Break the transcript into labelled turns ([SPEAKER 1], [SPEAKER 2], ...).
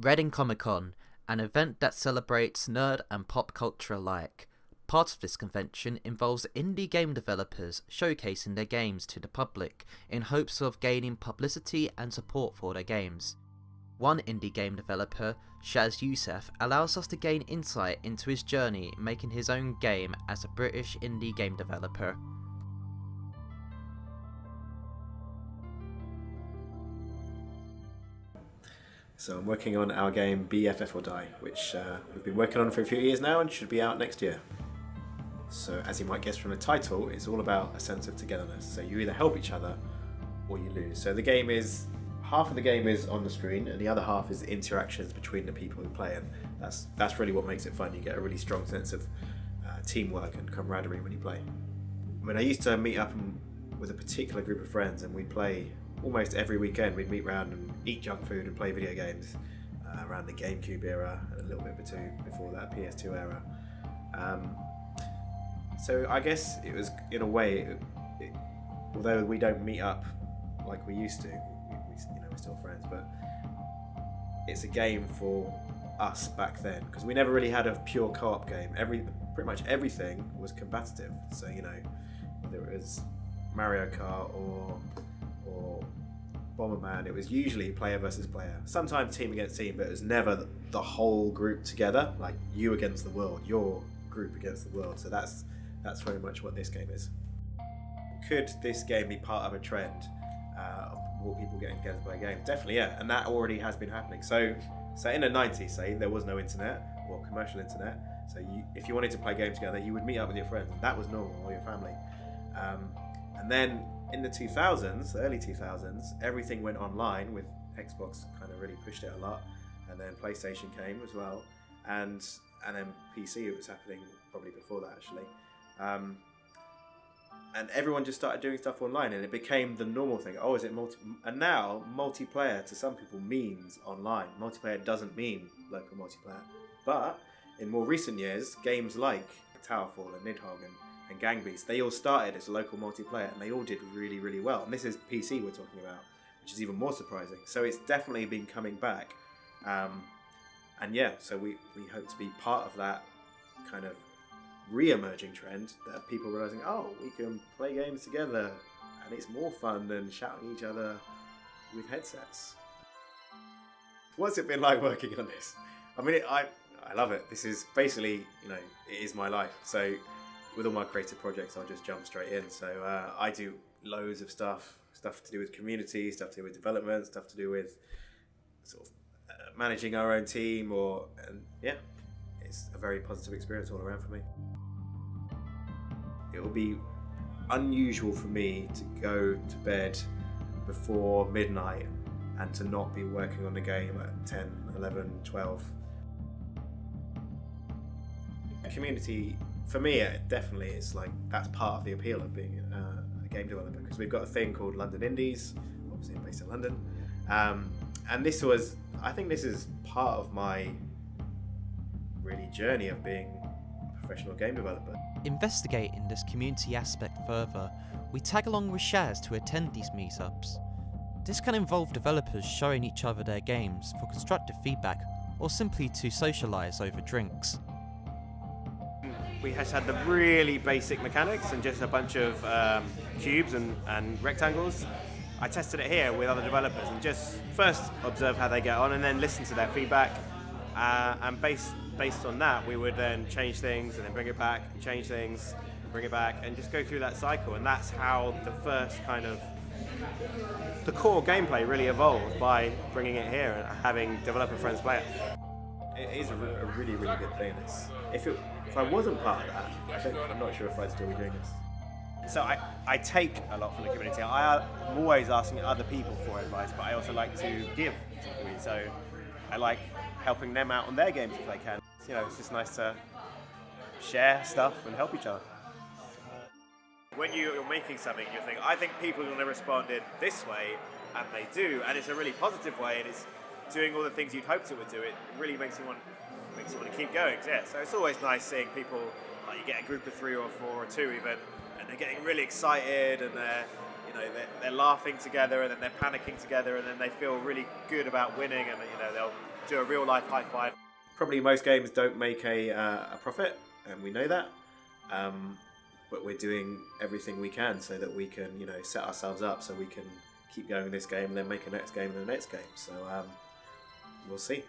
[SPEAKER 1] Reading Comic Con, an event that celebrates nerd and pop culture alike. Part of this convention involves indie game developers showcasing their games to the public in hopes of gaining publicity and support for their games. One indie game developer, Shaz, allows us to gain insight into his journey making his own game as a British indie game developer.
[SPEAKER 2] So I'm working on our game BFF or Die, which we've been working on for a few years now and should be out next year. So as you might guess from the title, it's all about a sense of togetherness. So you either help each other or you lose. So the game is, half of the game is on the screen and the other half is interactions between the people who play, and that's really what makes it fun. You get a really strong sense of teamwork and camaraderie when you play. I mean, I used to meet up with a particular group of friends and we'd play almost every weekend. We'd meet around and eat junk food and play video games around the GameCube era and a little bit before that PS2 era. So I guess it was, in a way, although we don't meet up like we used to, we're still friends, but it's a game for us back then, because we never really had a pure co-op game. Pretty much everything was competitive. So, whether it was Mario Kart or Bomberman, it was usually player versus player. Sometimes team against team, but it was never the whole group together, like you against the world, your group against the world. So that's very much what this game is. Could this game be part of a trend of more people getting together to play games? Definitely, yeah, and that already has been happening. So in the 90s, say, there was no internet or commercial internet, so if you wanted to play games together, you would meet up with your friends, and that was normal, or your family. And then in the 2000s, the early 2000s, everything went online, with Xbox kind of really pushed it a lot, and then PlayStation came as well, and then PC, it was happening probably before that actually. And everyone just started doing stuff online, and it became the normal thing. Oh, is it and now multiplayer to some people means online. Multiplayer doesn't mean local multiplayer. But in more recent years, games like Towerfall and Nidhogg and Gang Beasts, they all started as local multiplayer, and they all did really, really well. And this is PC we're talking about, which is even more surprising. So it's definitely been coming back. And yeah, so we hope to be part of that kind of re-emerging trend, that people realizing, oh, we can play games together and it's more fun than shouting at each other with headsets. What's it been like working on this? I mean, I love it. This is basically, it is my life. So with all my creative projects, I'll just jump straight in. So I do loads of stuff to do with community, stuff to do with development, stuff to do with sort of managing our own team, and it's a very positive experience all around for me. It will be unusual for me to go to bed before midnight and to not be working on the game at 10, 11, 12. Community, for me, definitely is like, that's part of the appeal of being a game developer, because we've got a thing called London Indies, obviously based in London, and I think this is part of my really journey of being a professional game developer.
[SPEAKER 1] Investigating this community aspect further, we tag along with Shaz to attend these meetups. This can involve developers showing each other their games for constructive feedback, or simply to socialise over drinks.
[SPEAKER 3] We just had the really basic mechanics and just a bunch of cubes and rectangles. I tested it here with other developers and just first observe how they get on and then listen to their feedback, and based on that, we would then change things and then bring it back, and change things, bring it back, and just go through that cycle. And that's how the first the core gameplay really evolved, by bringing it here and having developer friends play it.
[SPEAKER 2] It is a really, really good thing. If I wasn't part of that, I'm not sure if I'd still be doing this.
[SPEAKER 3] So I take a lot from the community. I'm always asking other people for advice, but I also like to give to the community. So I like helping them out on their games if they can. It's just nice to share stuff and help each other. When you're making something, you think, I think people are going to respond in this way, and they do, and it's a really positive way, and it's doing all the things you'd hoped it would do. It really makes you want to keep going. So it's always nice seeing people, like you get a group of 3 or 4 or 2 even, and they're getting really excited, and they're they're laughing together, and then they're panicking together, and then they feel really good about winning, and they'll do a real life high five.
[SPEAKER 2] Probably most games don't make a profit, and we know that. But we're doing everything we can so that we can set ourselves up so we can keep going this game and then make a next game and the next game. So we'll see.